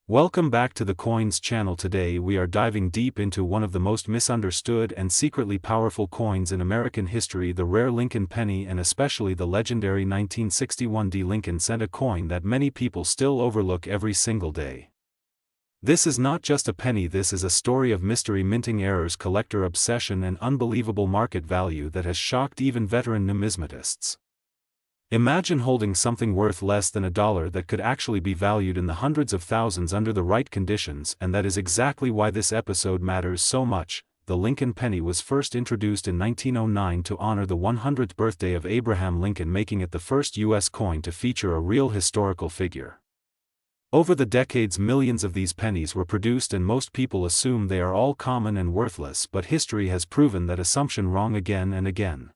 Welcome back to the Coins channel. Today we are diving deep into one of the most misunderstood and secretly powerful coins in American history, the rare Lincoln penny, and especially the legendary 1961 Lincoln cent, a coin that many people still overlook every single day. This is not just a penny, this is a story of mystery, minting errors, collector obsession, and unbelievable market value that has shocked even veteran numismatists. Imagine holding something worth less than $1 that could actually be valued in the hundreds of thousands under the right conditions, and that is exactly why this episode matters so much. The Lincoln penny was first introduced in 1909 to honor the 100th birthday of Abraham Lincoln, making it the first U.S. coin to feature a real historical figure. Over the decades, millions of these pennies were produced, and most people assume they are all common and worthless, but history has proven that assumption wrong again and again.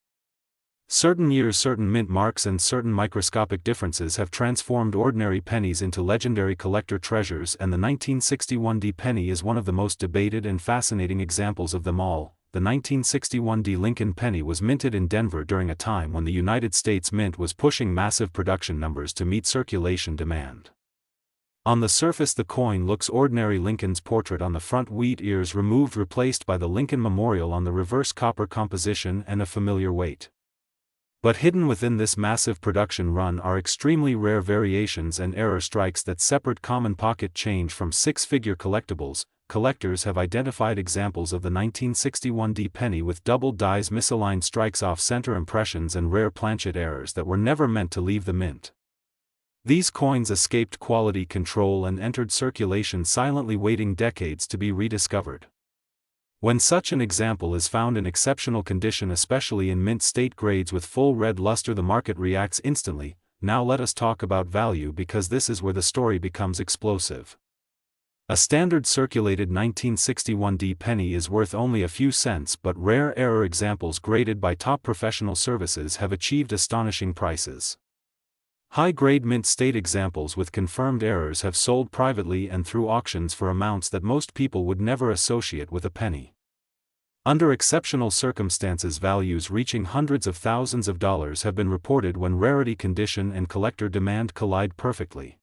Certain years, certain mint marks, and certain microscopic differences have transformed ordinary pennies into legendary collector treasures, and the 1961 penny is one of the most debated and fascinating examples of them all. The 1961 Lincoln penny was minted in Denver during a time when the United States Mint was pushing massive production numbers to meet circulation demand. On the surface, the coin looks ordinary. Lincoln's portrait on the front, wheat ears removed, replaced by the Lincoln Memorial on the reverse, copper composition, and a familiar weight. But hidden within this massive production run are extremely rare variations and error strikes that separate common pocket change from six-figure collectibles. Collectors have identified examples of the 1961 penny with double dies, misaligned strikes, off-center impressions, and rare planchet errors that were never meant to leave the mint. These coins escaped quality control and entered circulation silently, waiting decades to be rediscovered. When such an example is found in exceptional condition, especially in mint state grades with full red luster, the market reacts instantly. Now let us talk about value, because this is where the story becomes explosive. A standard circulated 1961 penny is worth only a few cents, but rare error examples graded by top professional services have achieved astonishing prices. High-grade mint state examples with confirmed errors have sold privately and through auctions for amounts that most people would never associate with a penny. Under exceptional circumstances, values reaching hundreds of thousands of dollars have been reported when rarity, condition, and collector demand collide perfectly.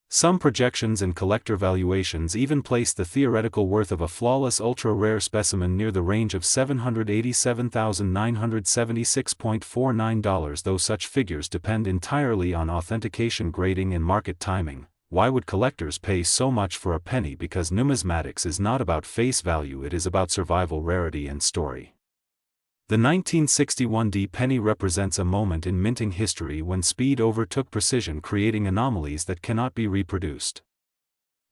Some projections and collector valuations even place the theoretical worth of a flawless ultra-rare specimen near the range of $787,976.49. Though such figures depend entirely on authentication, grading, and market timing, why would collectors pay so much for a penny? Because numismatics is not about face value, it is about survival, rarity, and story. The 1961 penny represents a moment in minting history when speed overtook precision, creating anomalies that cannot be reproduced.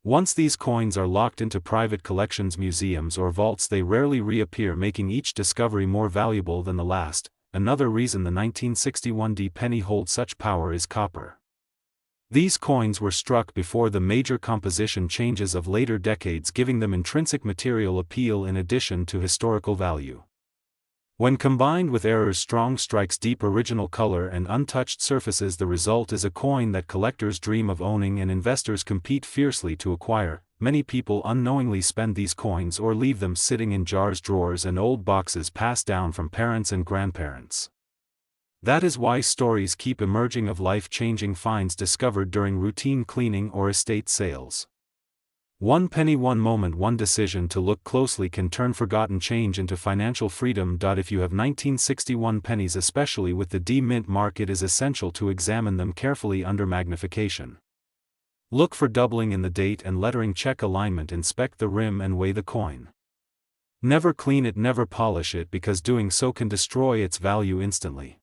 Once these coins are locked into private collections, museums, or vaults, they rarely reappear, making each discovery more valuable than the last. Another reason the 1961 penny holds such power is copper. These coins were struck before the major composition changes of later decades, giving them intrinsic material appeal in addition to historical value. When combined with errors, strong strikes, deep original color, and untouched surfaces, the result is a coin that collectors dream of owning and investors compete fiercely to acquire. Many people unknowingly spend these coins or leave them sitting in jars, drawers, and old boxes passed down from parents and grandparents. That is why stories keep emerging of life-changing finds discovered during routine cleaning or estate sales. One penny, one moment, one decision to look closely can turn forgotten change into financial freedom. If you have 1961 pennies, especially with the mint mark, it is essential to examine them carefully under magnification. Look for doubling in the date and lettering, check alignment, inspect the rim, and weigh the coin. Never clean it, never polish it, because doing so can destroy its value instantly.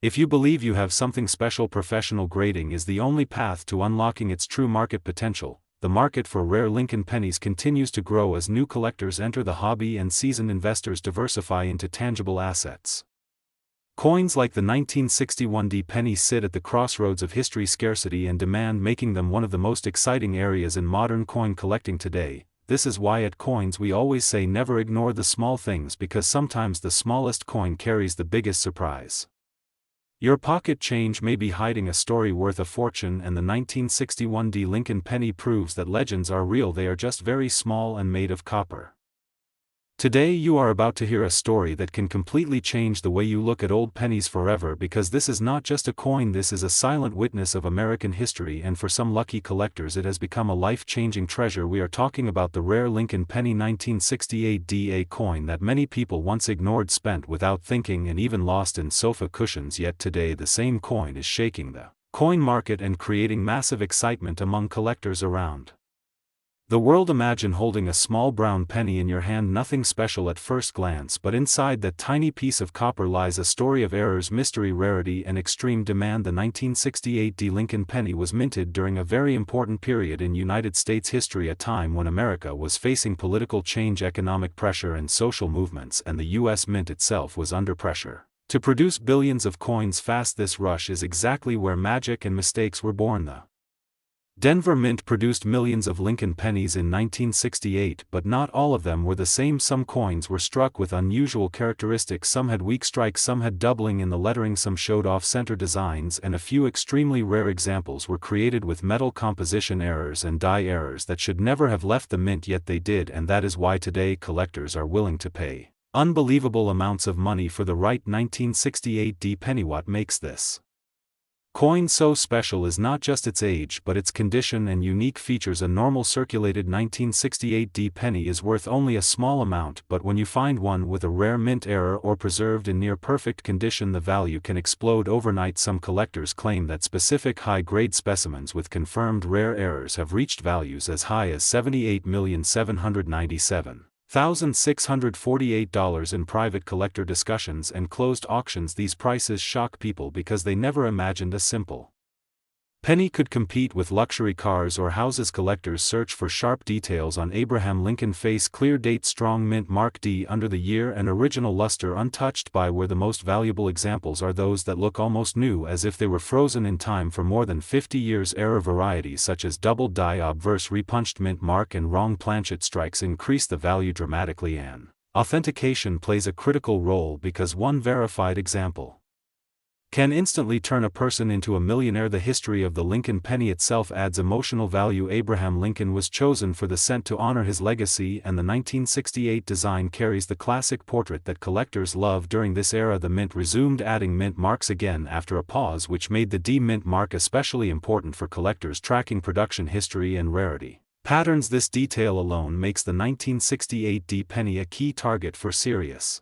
If you believe you have something special, professional grading is the only path to unlocking its true market potential. The market for rare Lincoln pennies continues to grow as new collectors enter the hobby and seasoned investors diversify into tangible assets. Coins like the 1961 penny sit at the crossroads of history, scarcity, and demand, making them one of the most exciting areas in modern coin collecting today. This is why at Coins we always say never ignore the small things, because sometimes the smallest coin carries the biggest surprise. Your pocket change may be hiding a story worth a fortune, and the 1961 Lincoln penny proves that legends are real, they are just very small and made of copper. Today you are about to hear a story that can completely change the way you look at old pennies forever, because this is not just a coin, this is a silent witness of American history, and for some lucky collectors it has become a life-changing treasure. We are talking about the rare Lincoln penny 1968 DA coin that many people once ignored, spent without thinking, and even lost in sofa cushions, yet today the same coin is shaking the coin market and creating massive excitement among collectors around the world. Imagine holding a small brown penny in your hand, nothing special at first glance, but inside that tiny piece of copper lies a story of errors, mystery, rarity, and extreme demand. The 1968 D Lincoln penny was minted during a very important period in United States history, a time when America was facing political change, economic pressure, and social movements, and the U.S. Mint itself was under pressure to produce billions of coins fast. This rush is exactly where magic and mistakes were born. The Denver Mint produced millions of Lincoln pennies in 1968, but not all of them were the same. Some coins were struck with unusual characteristics, some had weak strikes, some had doubling in the lettering, some showed off-center designs, and a few extremely rare examples were created with metal composition errors and die errors that should never have left the mint, yet they did, and that is why today collectors are willing to pay unbelievable amounts of money for the right 1968 D penny. What makes this coin so special is not just its age but its condition and unique features. A normal circulated 1968 D penny is worth only a small amount, but when you find one with a rare mint error or preserved in near perfect condition, the value can explode overnight. Some collectors claim that specific high-grade specimens with confirmed rare errors have reached values as high as $78,797,648 in private collector discussions and closed auctions. These prices shock people because they never imagined a simple penny could compete with luxury cars or houses. Collectors search for sharp details on Abraham Lincoln face, clear date, strong mint mark D under the year, and original luster untouched by wear. The most valuable examples are those that look almost new, as if they were frozen in time for more than 50 years. Error varieties such as double die, obverse, repunched mint mark, and wrong planchet strikes increase the value dramatically. And authentication plays a critical role, because one verified example can instantly turn a person into a millionaire. The history of the Lincoln penny itself adds emotional value. Abraham Lincoln was chosen for the cent to honor his legacy, and the 1968 design carries the classic portrait that collectors love. During this era, the mint resumed adding mint marks again after a pause, which made the D mint mark especially important for collectors tracking production history and rarity patterns. This detail alone makes the 1968 D penny a key target for serious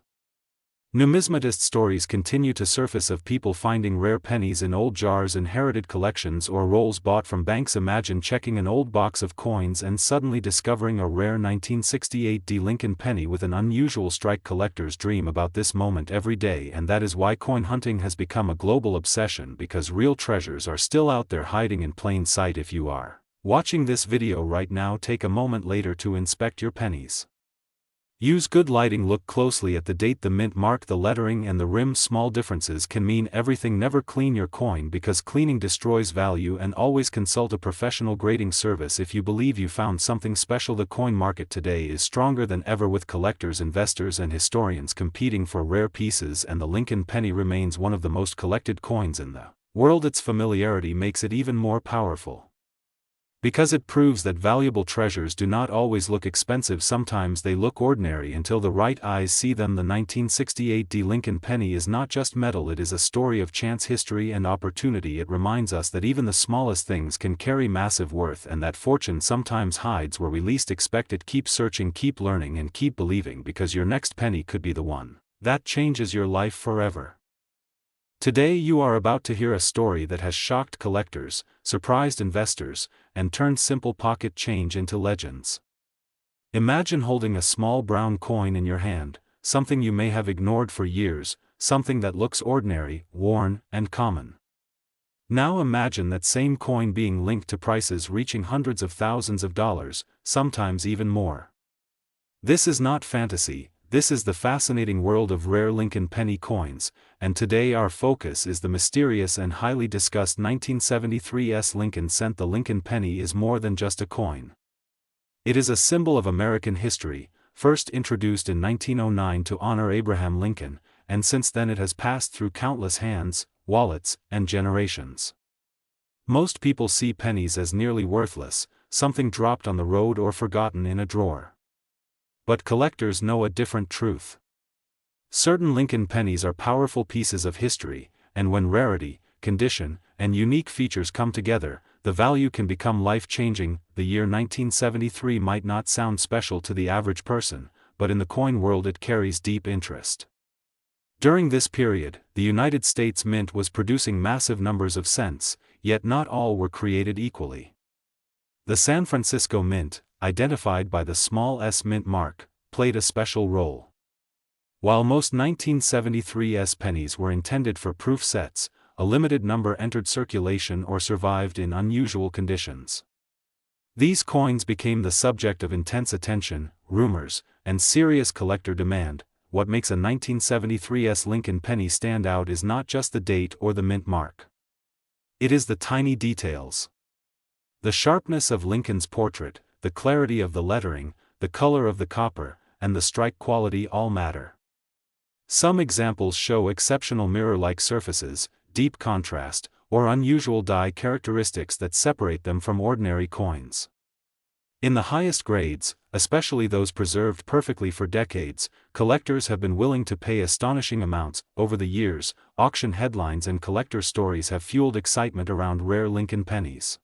numismatist. Stories continue to surface of people finding rare pennies in old jars, inherited collections, or rolls bought from banks. Imagine checking an old box of coins and suddenly discovering a rare 1968 D Lincoln penny with an unusual strike. Collectors dream about this moment every day, and that is why coin hunting has become a global obsession, because real treasures are still out there hiding in plain sight. If you are watching this video right now, take a moment later to inspect your pennies. Use good lighting, look closely at the date, the mint mark, the lettering, and the rim. Small differences can mean everything. Never clean your coin, because cleaning destroys value, and always consult a professional grading service if you believe you found something special. The coin market today is stronger than ever, with collectors, investors, and historians competing for rare pieces, and the Lincoln penny remains one of the most collected coins in the world. Its familiarity makes it even more powerful, because it proves that valuable treasures do not always look expensive. Sometimes they look ordinary until the right eyes see them. The 1968 D Lincoln penny is not just metal, it is a story of chance, history, and opportunity. It reminds us that even the smallest things can carry massive worth, and that fortune sometimes hides where we least expect it. Keep searching, keep learning, and keep believing, because your next penny could be the one that changes your life forever. Today you are about to hear a story that has shocked collectors, surprised investors, and turned simple pocket change into legends. Imagine holding a small brown coin in your hand, something you may have ignored for years, something that looks ordinary, worn, and common. Now imagine that same coin being linked to prices reaching hundreds of thousands of dollars, sometimes even more. This is not fantasy. This is the fascinating world of rare Lincoln penny coins, and today our focus is the mysterious and highly discussed 1973's Lincoln cent. The Lincoln penny is more than just a coin. It is a symbol of American history, first introduced in 1909 to honor Abraham Lincoln, and since then it has passed through countless hands, wallets, and generations. Most people see pennies as nearly worthless, something dropped on the road or forgotten in a drawer. But collectors know a different truth. Certain Lincoln pennies are powerful pieces of history, and when rarity, condition, and unique features come together, the value can become life-changing. The year 1973 might not sound special to the average person, but in the coin world it carries deep interest. During this period, the United States Mint was producing massive numbers of cents, yet not all were created equally. The San Francisco Mint, identified by the small s mint mark, played a special role. While most 1973's pennies were intended for proof sets, a limited number entered circulation or survived in unusual conditions. These coins became the subject of intense attention, rumors, and serious collector demand. What makes a 1973's Lincoln penny stand out is not just the date or the mint mark. It is the tiny details. The sharpness of Lincoln's portrait, the clarity of the lettering, the color of the copper, and the strike quality all matter. Some examples show exceptional mirror-like surfaces, deep contrast, or unusual die characteristics that separate them from ordinary coins. In the highest grades, especially those preserved perfectly for decades, collectors have been willing to pay astonishing amounts. Over the years, auction headlines and collector stories have fueled excitement around rare Lincoln pennies.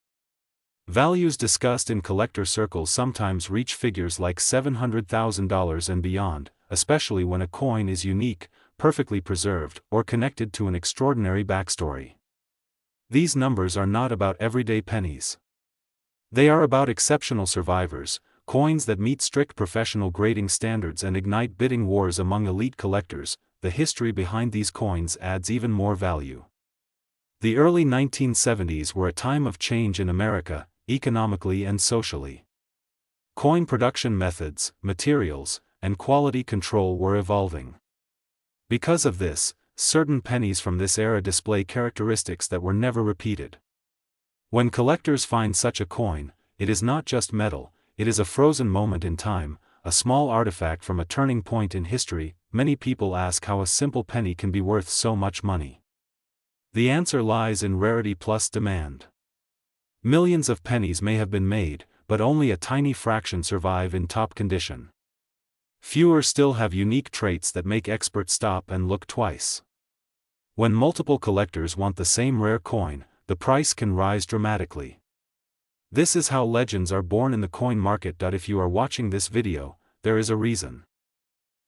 Values discussed in collector circles sometimes reach figures like $700,000 and beyond, especially when a coin is unique, perfectly preserved, or connected to an extraordinary backstory. These numbers are not about everyday pennies. They are about exceptional survivors, coins that meet strict professional grading standards and ignite bidding wars among elite collectors. The history behind these coins adds even more value. The early 1970s were a time of change in America, economically and socially. Coin production methods, materials, and quality control were evolving. Because of this, certain pennies from this era display characteristics that were never repeated. When collectors find such a coin, it is not just metal, it is a frozen moment in time, a small artifact from a turning point in history. Many people ask how a simple penny can be worth so much money. The answer lies in rarity plus demand. Millions of pennies may have been made, but only a tiny fraction survive in top condition. Fewer still have unique traits that make experts stop and look twice. When multiple collectors want the same rare coin, the price can rise dramatically. This is how legends are born in the coin market. If you are watching this video, there is a reason.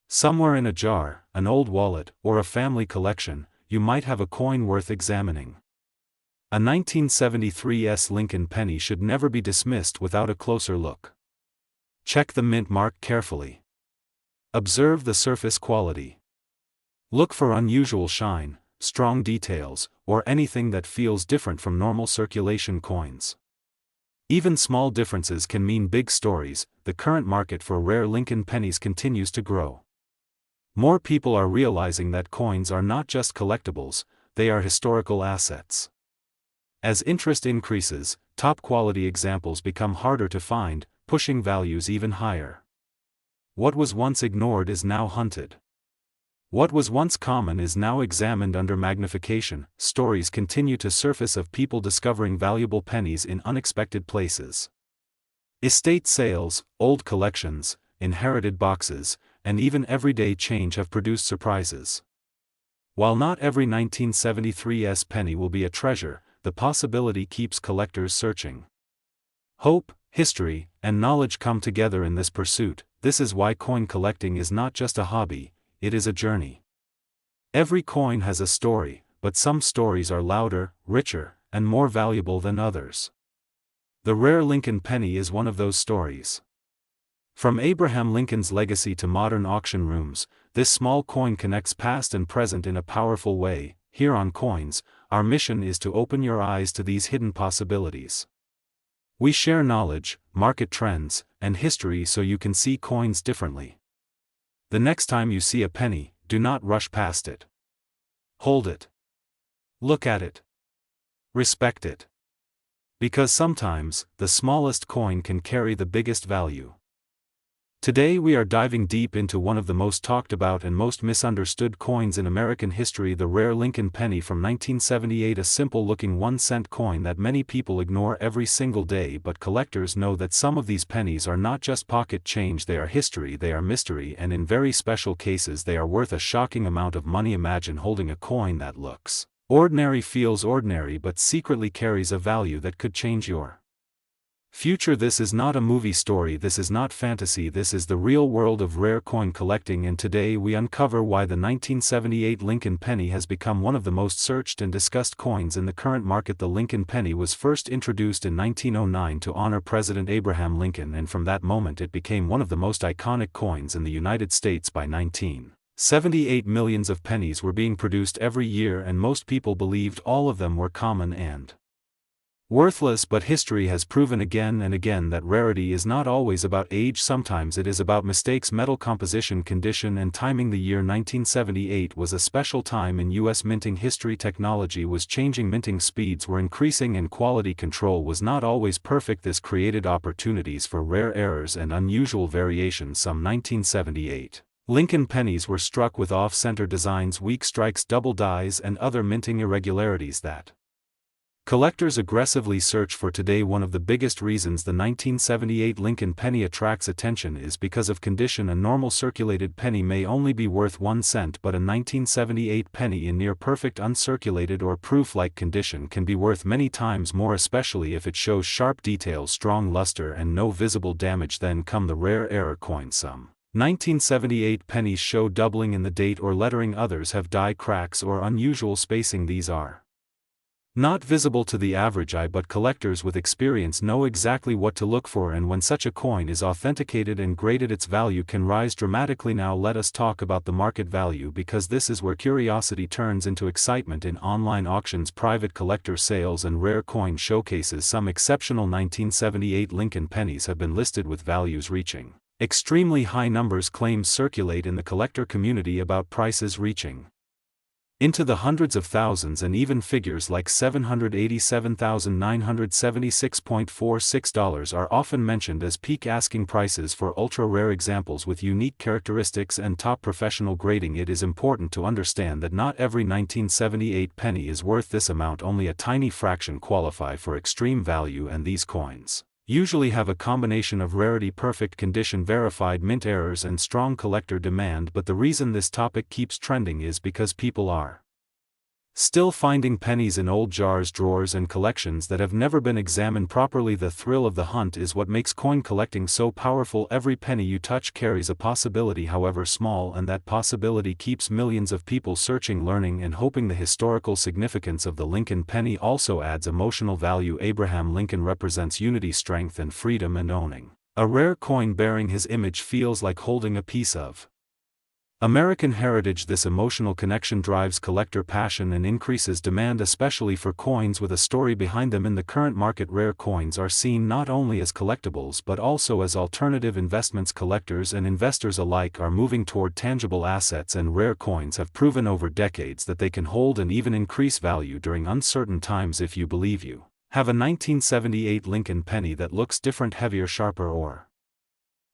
Somewhere in a jar, an old wallet, or a family collection, you might have a coin worth examining. A 1973's Lincoln penny should never be dismissed without a closer look. Check the mint mark carefully. Observe the surface quality. Look for unusual shine, strong details, or anything that feels different from normal circulation coins. Even small differences can mean big stories. The current market for rare Lincoln pennies continues to grow. More people are realizing that coins are not just collectibles, they are historical assets. As interest increases, top-quality examples become harder to find, pushing values even higher. What was once ignored is now hunted. What was once common is now examined under magnification. Stories continue to surface of people discovering valuable pennies in unexpected places. Estate sales, old collections, inherited boxes, and even everyday change have produced surprises. While not every 1973's penny will be a treasure, the possibility keeps collectors searching. Hope, history, and knowledge come together in this pursuit. This is why coin collecting is not just a hobby, it is a journey. Every coin has a story, but some stories are louder, richer, and more valuable than others. The rare Lincoln penny is one of those stories. From Abraham Lincoln's legacy to modern auction rooms, this small coin connects past and present in a powerful way. Here on Coins, our mission is to open your eyes to these hidden possibilities. We share knowledge, market trends, and history so you can see coins differently. The next time you see a penny, do not rush past it. Hold it. Look at it. Respect it. Because sometimes, the smallest coin can carry the biggest value. Today we are diving deep into one of the most talked about and most misunderstood coins in American history, the rare Lincoln penny from 1978, a simple-looking 1-cent coin that many people ignore every single day, but collectors know that some of these pennies are not just pocket change, they are history, they are mystery, and in very special cases they are worth a shocking amount of money. Imagine holding a coin that looks ordinary, feels ordinary, but secretly carries a value that could change your future. This is not a movie story, this is not fantasy, this is the real world of rare coin collecting, and today we uncover why the 1978 Lincoln penny has become one of the most searched and discussed coins in the current market. The Lincoln penny was first introduced in 1909 to honor President Abraham Lincoln, and from that moment it became one of the most iconic coins in the United States. By 1978, millions of pennies were being produced every year, and most people believed all of them were common and worthless, but history has proven again and again that rarity is not always about age. Sometimes it is about mistakes, metal composition, condition, and timing. The year 1978 was a special time in U.S. minting history. Technology was changing, minting speeds were increasing, and quality control was not always perfect. This created opportunities for rare errors and unusual variations. Some 1978 Lincoln pennies were struck with off-center designs, weak strikes, double dies, and other minting irregularities that collectors aggressively search for today. One of the biggest reasons the 1978 Lincoln penny attracts attention is because of condition. A normal circulated penny may only be worth 1 cent, but a 1978 penny in near-perfect uncirculated or proof-like condition can be worth many times more, especially if it shows sharp details, strong luster, and no visible damage. Then come the rare error coins. Some 1978 pennies show doubling in the date or lettering, others have die cracks or unusual spacing. These are not visible to the average eye, but collectors with experience know exactly what to look for, and when such a coin is authenticated and graded, its value can rise dramatically. Now let us talk about the market value, because this is where curiosity turns into excitement. In online auctions, private collector sales, and rare coin showcases, some exceptional 1978 Lincoln pennies have been listed with values reaching extremely high numbers. Claims circulate in the collector community about prices reaching into the hundreds of thousands, and even figures like $787,976.46 are often mentioned as peak asking prices for ultra-rare examples with unique characteristics and top professional grading. It is important to understand that not every 1978 penny is worth this amount, only a tiny fraction qualify for extreme value, and these coins usually have a combination of rarity, perfect condition, verified mint errors, and strong collector demand. But the reason this topic keeps trending is because people are still finding pennies in old jars, drawers, and collections that have never been examined properly. The thrill of the hunt is what makes coin collecting so powerful. Every penny you touch carries a possibility, however small, and that possibility keeps millions of people searching, learning, and hoping. The historical significance of the Lincoln penny also adds emotional value. Abraham Lincoln represents unity, strength, and freedom, and owning a rare coin bearing his image feels like holding a piece of American heritage. This emotional connection drives collector passion and increases demand, especially for coins with a story behind them. In the current market, rare coins are seen not only as collectibles but also as alternative investments. Collectors and investors alike are moving toward tangible assets, and rare coins have proven over decades that they can hold and even increase value during uncertain times. If you believe you have a 1978 Lincoln penny that looks different, heavier, sharper, or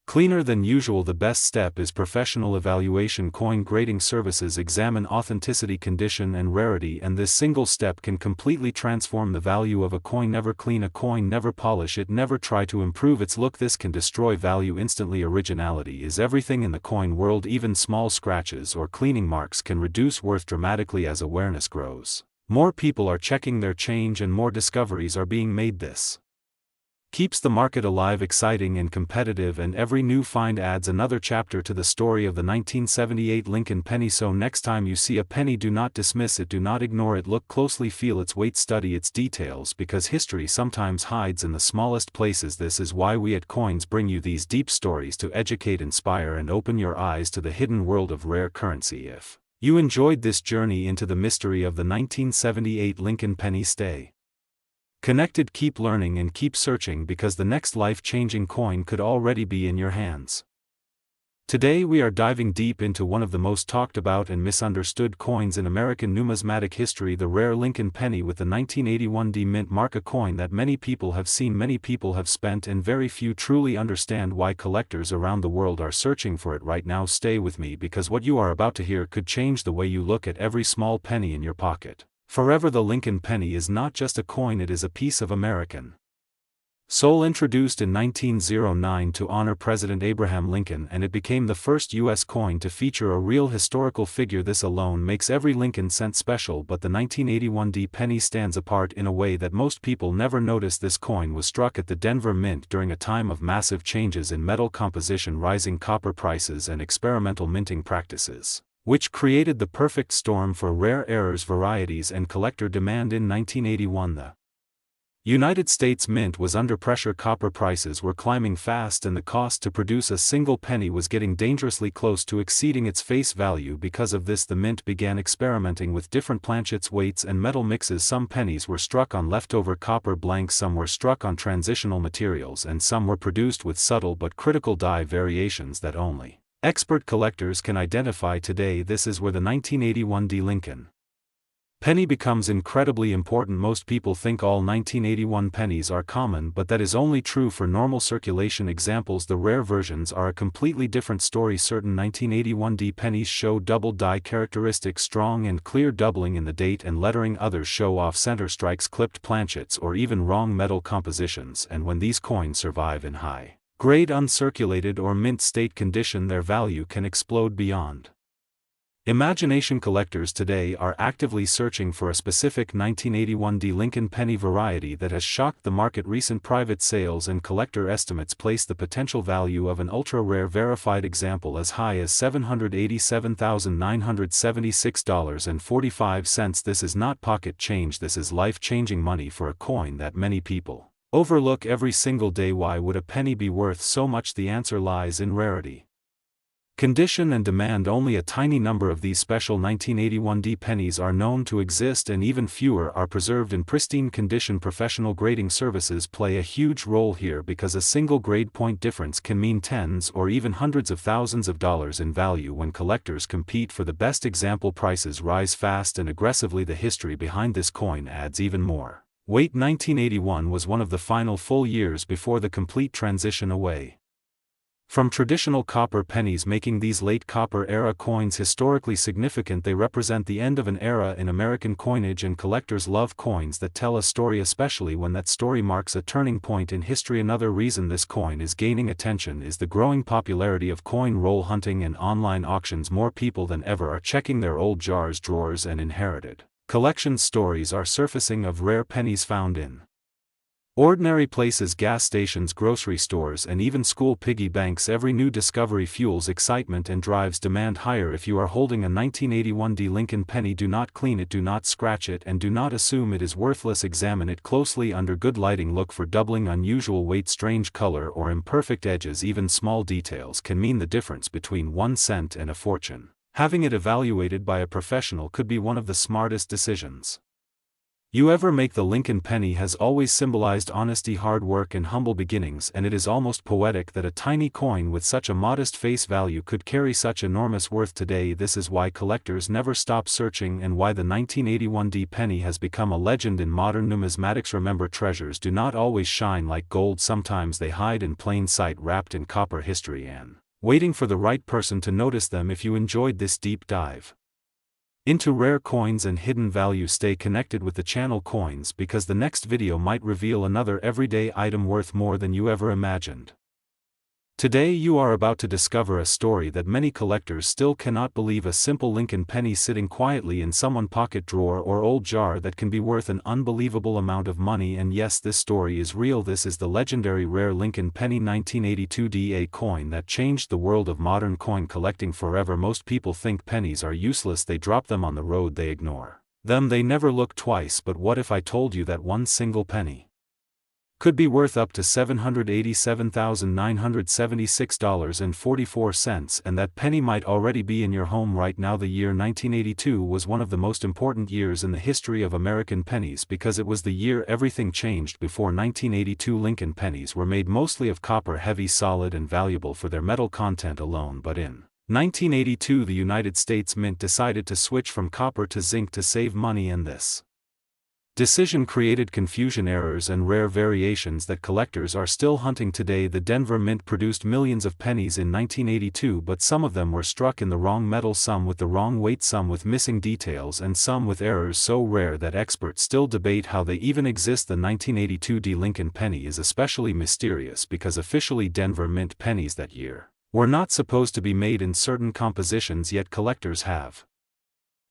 cleaner than usual, the best step is professional evaluation. Coin grading services examine authenticity, condition, and rarity, and this single step can completely transform the value of a coin. Never clean a coin, never polish it, never try to improve its look. This can destroy value instantly. Originality is everything in the coin world. Even small scratches or cleaning marks can reduce worth dramatically. As awareness grows, more people are checking their change and more discoveries are being made. This keeps the market alive, exciting, and competitive, and every new find adds another chapter to the story of the 1978 Lincoln penny. So next time you see a penny, do not dismiss it, do not ignore it, look closely, feel its weight, study its details, because history sometimes hides in the smallest places. This is why we at Coins bring you these deep stories to educate, inspire, and open your eyes to the hidden world of rare currency. If you enjoyed this journey into the mystery of the 1978 Lincoln penny, stay connected, keep learning, and keep searching, because the next life-changing coin could already be in your hands. Today we are diving deep into one of the most talked about and misunderstood coins in American numismatic history, the rare Lincoln penny with the 1981 D mint mark, a coin that many people have seen, many people have spent, and very few truly understand why collectors around the world are searching for it right now. Stay with me, because what you are about to hear could change the way you look at every small penny in your pocket. Forever, the Lincoln penny is not just a coin, it is a piece of American soul. Introduced in 1909 to honor President Abraham Lincoln, and it became the first U.S. coin to feature a real historical figure. This alone makes every Lincoln cent special, but the 1981 D penny stands apart in a way that most people never notice. This coin was struck at the Denver Mint during a time of massive changes in metal composition, rising copper prices, and experimental minting practices, which created the perfect storm for rare errors, varieties, and collector demand. In 1981, the United States Mint was under pressure. Copper prices were climbing fast, and the cost to produce a single penny was getting dangerously close to exceeding its face value. Because of this, the Mint began experimenting with different planchets, weights, and metal mixes. Some pennies were struck on leftover copper blanks, some were struck on transitional materials, and some were produced with subtle but critical die variations that only expert collectors can identify. Today, this is where the 1981 D Lincoln penny becomes incredibly important. Most people think all 1981 pennies are common, but that is only true for normal circulation examples. The rare versions are a completely different story. Certain 1981 D pennies show double die characteristics, strong and clear doubling in the date and lettering. Others show off-center strikes, clipped planchets, or even wrong metal compositions, and when these coins survive in high-grade uncirculated or mint state condition, their value can explode beyond imagination. Collectors today are actively searching for a specific 1981 D Lincoln penny variety that has shocked the market. Recent private sales and collector estimates place the potential value of an ultra-rare verified example as high as $787,976.45. This is not pocket change, this is life-changing money for a coin that many people overlook every single day. Why would a penny be worth so much? The answer lies in rarity, condition, and demand. Only a tiny number of these special 1981 D pennies are known to exist, and even fewer are preserved in pristine condition. Professional grading services play a huge role here, because a single grade point difference can mean tens or even hundreds of thousands of dollars in value. When collectors compete for the best example, prices rise fast and aggressively. The history behind this coin adds even more weight. 1981 was one of the final full years before the complete transition away from traditional copper pennies, making these late copper-era coins historically significant. They represent the end of an era in American coinage, and collectors love coins that tell a story, especially when that story marks a turning point in history. Another reason this coin is gaining attention is the growing popularity of coin roll hunting and online auctions. More people than ever are checking their old jars, drawers, and inherited collection. Stories are surfacing of rare pennies found in ordinary places, gas stations, grocery stores, and even school piggy banks. Every new discovery fuels excitement and drives demand higher. If you are holding a 1981 D Lincoln penny, do not clean it, do not scratch it, and do not assume it is worthless. Examine it closely under good lighting. Look for doubling, unusual weight, strange color, or imperfect edges. Even small details can mean the difference between 1 cent and a fortune. Having it evaluated by a professional could be one of the smartest decisions you ever make. The Lincoln penny has always symbolized honesty, hard work, and humble beginnings, and it is almost poetic that a tiny coin with such a modest face value could carry such enormous worth today. This is why collectors never stop searching, and why the 1981 D penny has become a legend in modern numismatics. Remember, treasures do not always shine like gold. Sometimes they hide in plain sight, wrapped in copper history and waiting for the right person to notice them. If you enjoyed this deep dive into rare coins and hidden value, stay connected with the channel Coins, because the next video might reveal another everyday item worth more than you ever imagined. Today you are about to discover a story that many collectors still cannot believe. A simple Lincoln penny sitting quietly in someone's pocket, drawer, or old jar that can be worth an unbelievable amount of money. And yes, this story is real. This is the legendary rare Lincoln penny 1982 D, a coin that changed the world of modern coin collecting forever. Most people think pennies are useless, they drop them on the road, they ignore them, they never look twice. But what if I told you that one single penny could be worth up to $787,976.44, and that penny might already be in your home right now. The year 1982 was one of the most important years in the history of American pennies because it was the year everything changed. Before 1982, Lincoln pennies were made mostly of copper, heavy, solid, and valuable for their metal content alone, but in 1982 the United States Mint decided to switch from copper to zinc to save money, and this decision created confusion, errors, and rare variations that collectors are still hunting today. The Denver Mint produced millions of pennies in 1982, but some of them were struck in the wrong metal, some with the wrong weight, some with missing details, and some with errors so rare that experts still debate how they even exist. The 1982 Lincoln penny is especially mysterious because officially Denver Mint pennies that year were not supposed to be made in certain compositions, yet collectors have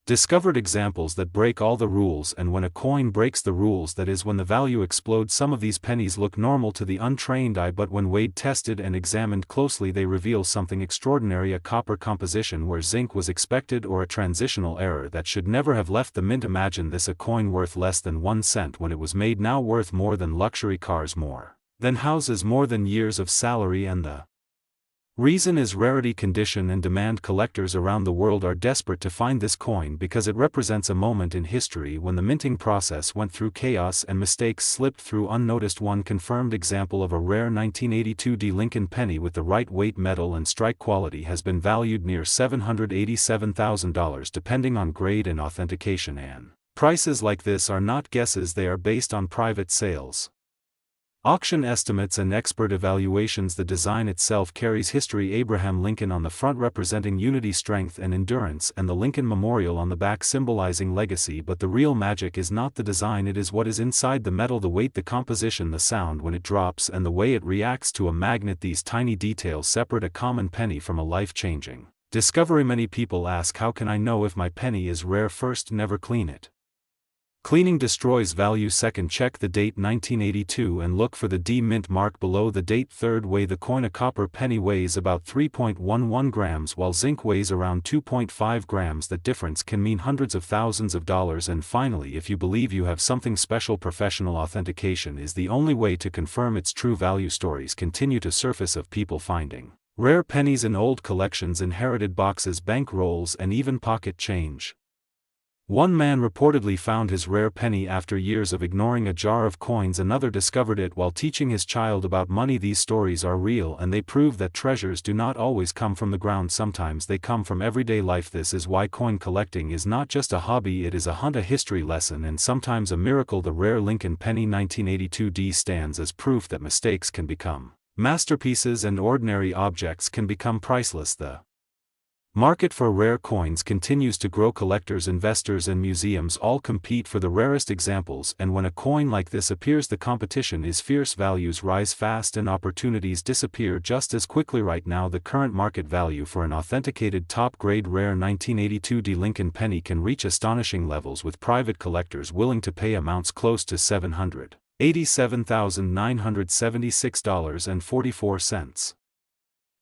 discovered examples that break all the rules, and when a coin breaks the rules, that is when the value explodes. Some of these pennies look normal to the untrained eye, but when weighed, tested, and examined closely, they reveal something extraordinary: a copper composition where zinc was expected, or a transitional error that should never have left the mint. Imagine this: a coin worth less than 1 cent when it was made, now worth more than luxury cars, more than houses, more than years of salary, and the reason is rarity, condition, and demand. Collectors around the world are desperate to find this coin because it represents a moment in history when the minting process went through chaos and mistakes slipped through unnoticed. One confirmed example of a rare 1982 Lincoln penny with the right weight, metal, and strike quality has been valued near $787,000 depending on grade and authentication, and prices like this are not guesses, they are based on private sales, auction estimates, and expert evaluations. The design itself carries history: Abraham Lincoln on the front representing unity, strength, and endurance, and the Lincoln Memorial on the back symbolizing legacy. But the real magic is not the design, it is what is inside: the metal, the weight, the composition, the sound when it drops, and the way it reacts to a magnet. These tiny details separate a common penny from a life-changing discovery. Many people ask, how can I know if my penny is rare? First, never clean it. Cleaning destroys value. Second, check the date 1982 and look for the D mint mark below the date. Third, weigh the coin. A copper penny weighs about 3.11 grams while zinc weighs around 2.5 grams. That difference can mean hundreds of thousands of dollars. And finally, if you believe you have something special, professional authentication is the only way to confirm its true value. Stories continue to surface of people finding rare pennies in old collections, inherited boxes, bank rolls, and even pocket change. One man reportedly found his rare penny after years of ignoring a jar of coins. Another discovered it while teaching his child about money. These stories are real, and they prove that treasures do not always come from the ground. Sometimes they come from everyday life. This is why coin collecting is not just a hobby, it is a hunt, a history lesson, and sometimes a miracle. The rare Lincoln penny 1982 stands as proof that mistakes can become masterpieces and ordinary objects can become priceless. The market for rare coins continues to grow. Collectors, investors, and museums all compete for the rarest examples, and when a coin like this appears, the competition is fierce. Values rise fast and opportunities disappear just as quickly. Right now, the current market value for an authenticated top-grade rare 1982 Lincoln penny can reach astonishing levels, with private collectors willing to pay amounts close to $787,976.44.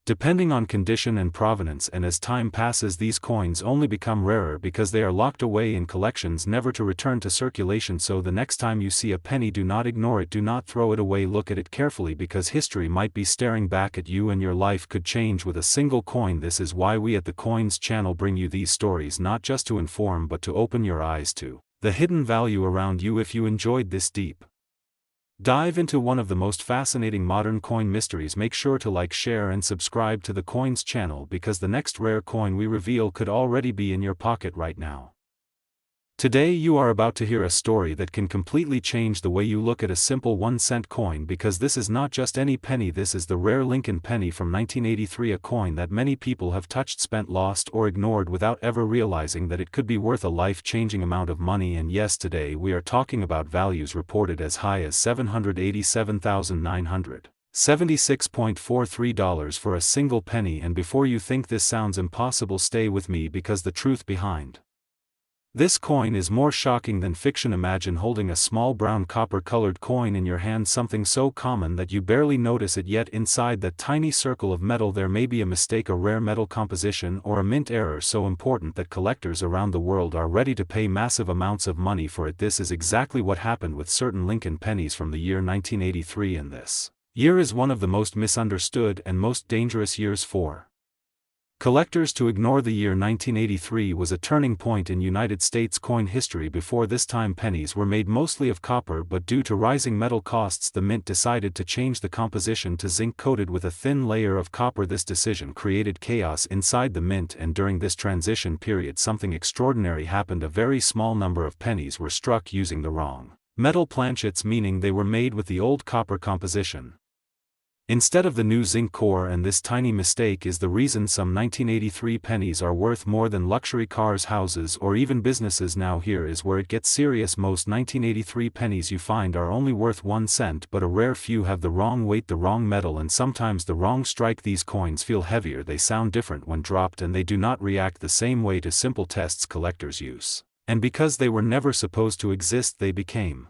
Depending on condition and provenance. And as time passes, these coins only become rarer because they are locked away in collections, never to return to circulation. So the next time you see a penny, do not ignore it, do not throw it away, look at it carefully, because history might be staring back at you and your life could change with a single coin. This is why we at the Coins channel bring you these stories, not just to inform but to open your eyes to the hidden value around you. If you enjoyed this deep dive into one of the most fascinating modern coin mysteries, make sure to like, share, and subscribe to the Coins channel, because the next rare coin we reveal could already be in your pocket right now. Today you are about to hear a story that can completely change the way you look at a simple 1-cent coin, because this is not just any penny, this is the rare Lincoln penny from 1983, a coin that many people have touched, spent, lost, or ignored without ever realizing that it could be worth a life-changing amount of money. And yes, today we are talking about values reported as high as $787,976.43 for a single penny. And before you think this sounds impossible, stay with me, because the truth behind This coin is more shocking than fiction. Imagine holding a small brown copper-colored coin in your hand, something so common that you barely notice it, yet inside that tiny circle of metal there may be a mistake, a rare metal composition, or a mint error so important that collectors around the world are ready to pay massive amounts of money for it. This is exactly what happened with certain Lincoln pennies from the year 1983, and this year is one of the most misunderstood and most dangerous years for collectors to ignore. The year 1983 was a turning point in United States coin history. Before this time, pennies were made mostly of copper, but due to rising metal costs, the mint decided to change the composition to zinc coated with a thin layer of copper. This decision created chaos inside the mint, and during this transition period something extraordinary happened. A very small number of pennies were struck using the wrong metal planchets, meaning they were made with the old copper composition instead of the new zinc core, and this tiny mistake is the reason some 1983 pennies are worth more than luxury cars, houses, or even businesses. Now here is where it gets serious. Most 1983 pennies you find are only worth 1 cent, but a rare few have the wrong weight, the wrong metal, and sometimes the wrong strike. These coins feel heavier, they sound different when dropped, and they do not react the same way to simple tests collectors use. And because they were never supposed to exist, they became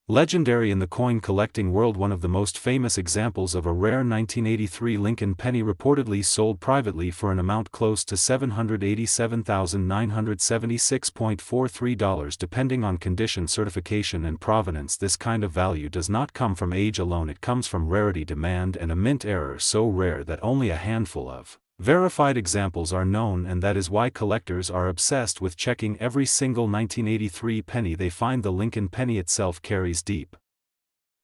legendary in the coin collecting world. One of the most famous examples of a rare 1983 Lincoln penny reportedly sold privately for an amount close to $787,976.43 depending on condition, certification, and provenance. This kind of value does not come from age alone, it comes from rarity, demand, and a mint error so rare that only a handful of verified examples are known, and that is why collectors are obsessed with checking every single 1983 penny they find. The Lincoln penny itself carries deep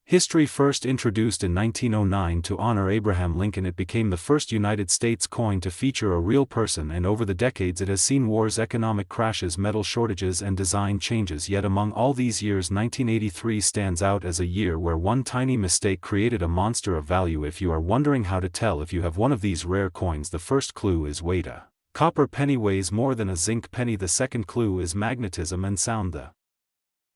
history. First introduced in 1909 to honor Abraham Lincoln, it became the first United States coin to feature a real person, and over the decades it has seen wars, economic crashes, metal shortages, and design changes. Yet among all these years, 1983 stands out as a year where one tiny mistake created a monster of value. If you are wondering how to tell if you have one of these rare coins, the first clue is weight. A copper penny weighs more than a zinc penny. The second clue is magnetism and sound. The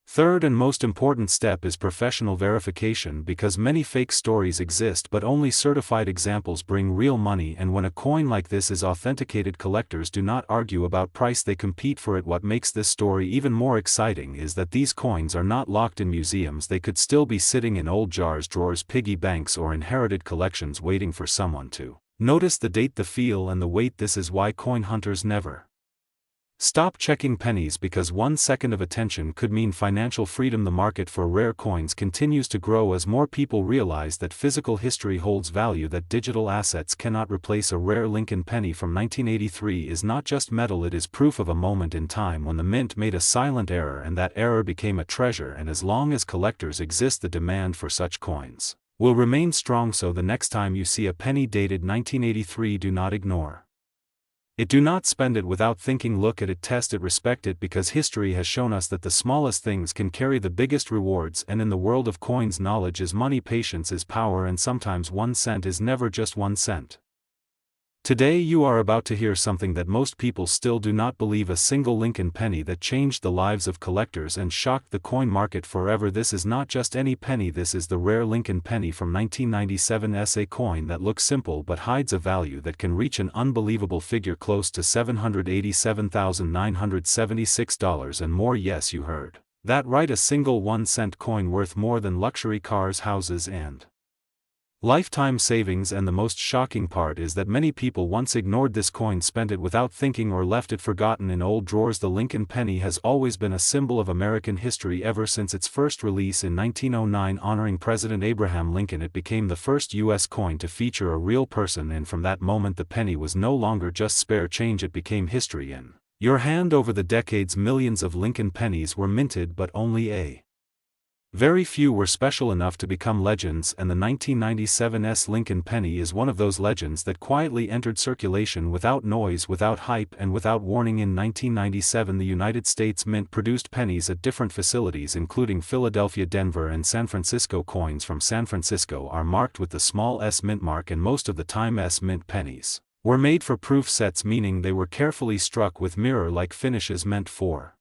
third and most important step is professional verification, because many fake stories exist but only certified examples bring real money, and when a coin like this is authenticated, collectors do not argue about price, they compete for it. What makes this story even more exciting is that these coins are not locked in museums. They could still be sitting in old jars, drawers, piggy banks, or inherited collections waiting for someone to notice. The date, the feel, and the weight. This is why coin hunters never stop checking pennies, because 1 second of attention could mean financial freedom. The market for rare coins continues to grow as more people realize that physical history holds value that digital assets cannot replace. A rare Lincoln penny from 1983 is not just metal, it is proof of a moment in time when the mint made a silent error, and that error became a treasure. And as long as collectors exist, the demand for such coins will remain strong. So the next time you see a penny dated 1983, do not ignore it, do not spend it without thinking. Look at it, test it, respect it, because history has shown us that the smallest things can carry the biggest rewards. And in the world of coins, knowledge is money, patience is power, and sometimes 1 cent is never just 1 cent. Today you are about to hear something that most people still do not believe: a single Lincoln penny that changed the lives of collectors and shocked the coin market forever. This is not just any penny, this is the rare Lincoln penny from 1997. A coin that looks simple but hides a value that can reach an unbelievable figure, close to $787,976 and more. Yes, you heard that right, a single 1 cent coin worth more than luxury cars, houses, and lifetime savings. And the most shocking part is that many people once ignored this coin, spent it without thinking, or left it forgotten in old drawers. The Lincoln penny has always been a symbol of American history. Ever since its first release in 1909 honoring President Abraham Lincoln, it became the first U.S. coin to feature a real person, and from that moment the penny was no longer just spare change, it became history in your hand. Over the decades, millions of Lincoln pennies were minted, but only a very few were special enough to become legends, and the 1997 Lincoln penny is one of those legends that quietly entered circulation without noise, without hype, and without warning. In 1997, the United States Mint produced pennies at different facilities including Philadelphia, Denver, and San Francisco. Coins from San Francisco are marked with the small S mint mark, and most of the time S mint pennies were made for proof sets, meaning they were carefully struck with mirror-like finishes meant for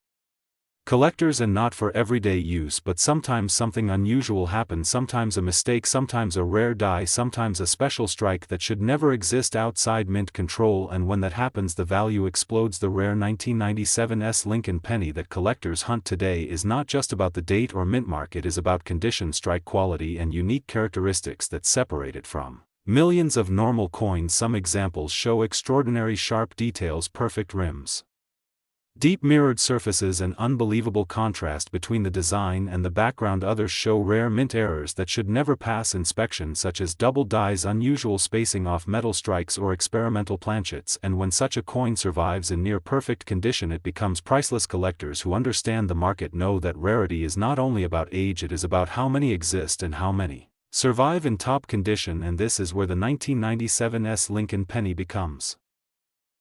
Collectors, and not for everyday use, but sometimes something unusual happens, sometimes a mistake, sometimes a rare die, sometimes a special strike that should never exist outside mint control, and when that happens the value explodes. The rare 1997 Lincoln penny that collectors hunt today is not just about the date or mint mark, it is about condition, strike quality, and unique characteristics that separate it from millions of normal coins. Some examples show extraordinary sharp details, perfect rims, deep mirrored surfaces, and unbelievable contrast between the design and the background. Others show rare mint errors that should never pass inspection, such as double dies, unusual spacing off metal strikes, or experimental planchets, and when such a coin survives in near perfect condition it becomes priceless. Collectors who understand the market know that rarity is not only about age, it is about how many exist and how many survive in top condition, and this is where the 1997 Lincoln penny becomes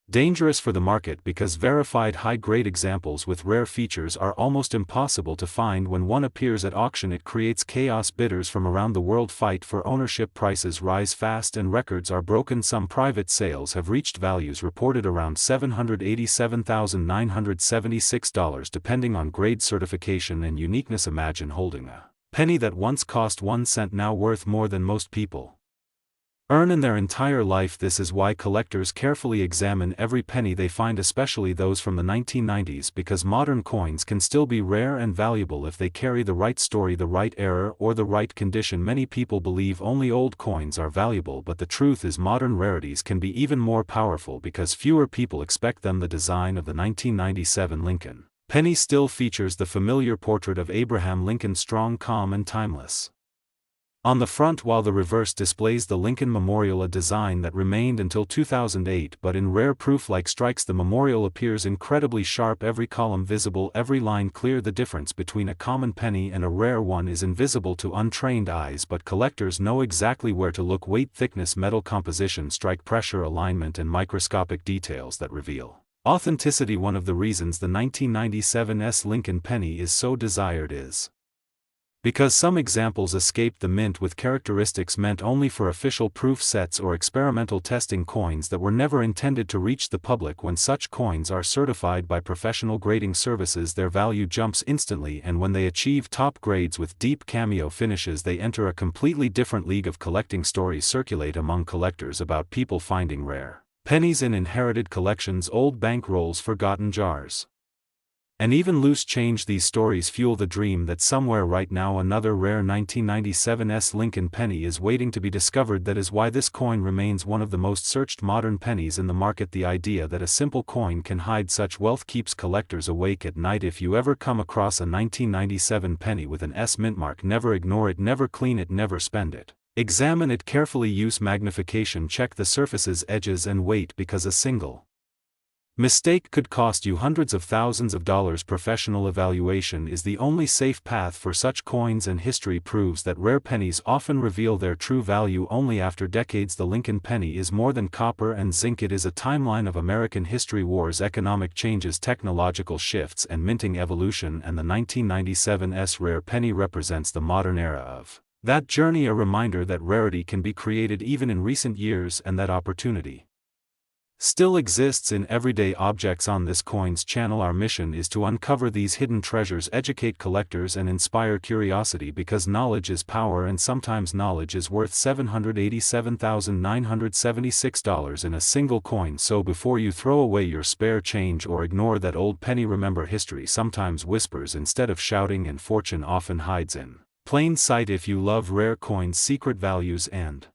dangerous for the market, because verified high-grade examples with rare features are almost impossible to find. When one appears at auction it creates chaos. Bidders from around the world fight for ownership, prices rise fast, and records are broken. Some private sales have reached values reported around $787,976 depending on grade, certification, and uniqueness. Imagine holding a penny that once cost 1 cent, now worth more than most people earn in their entire life. This is why collectors carefully examine every penny they find, especially those from the 1990s, because modern coins can still be rare and valuable if they carry the right story, the right era, or the right condition. Many people believe only old coins are valuable, but the truth is modern rarities can be even more powerful because fewer people expect them. The design of the 1997 Lincoln penny still features the familiar portrait of Abraham Lincoln, strong, calm, and timeless on the front, while the reverse displays the Lincoln Memorial, a design that remained until 2008, but in rare proof-like strikes the memorial appears incredibly sharp, every column visible, every line clear. The difference between a common penny and a rare one is invisible to untrained eyes, but collectors know exactly where to look: weight, thickness, metal composition, strike pressure, alignment, and microscopic details that reveal authenticity. One of the reasons the 1997 Lincoln penny is so desired is because some examples escaped the mint with characteristics meant only for official proof sets or experimental testing, coins that were never intended to reach the public. When such coins are certified by professional grading services, their value jumps instantly, and when they achieve top grades with deep cameo finishes, they enter a completely different league of collecting. Stories circulate among collectors about people finding rare pennies in inherited collections, old bank rolls, forgotten jars, and even loose change. These stories fuel the dream that somewhere right now another rare 1997 Lincoln penny is waiting to be discovered. That is why this coin remains one of the most searched modern pennies in the market. The idea that a simple coin can hide such wealth keeps collectors awake at night. If you ever come across a 1997 penny with an S mint mark, never ignore it, never clean it, never spend it. Examine it carefully, use magnification, check the surfaces, edges, and weight, because a single mistake could cost you hundreds of thousands of dollars. Professional evaluation is the only safe path for such coins, and history proves that rare pennies often reveal their true value only after decades. The Lincoln penny is more than copper and zinc. It is a timeline of American history: wars, economic changes, technological shifts, and minting evolution, and the 1997 rare penny represents the modern era of that journey, a reminder that rarity can be created even in recent years, and that opportunity still exists in everyday objects. On this Coins channel, our mission is to uncover these hidden treasures, educate collectors, and inspire curiosity, because knowledge is power, and sometimes knowledge is worth $787,976 in a single coin. So before you throw away your spare change or ignore that old penny, remember, history sometimes whispers instead of shouting, and fortune often hides in plain sight. If you love rare coins, secret values, and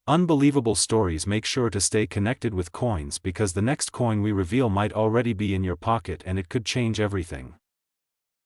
unbelievable stories, make sure to stay connected with Coins, because the next coin we reveal might already be in your pocket, and it could change everything.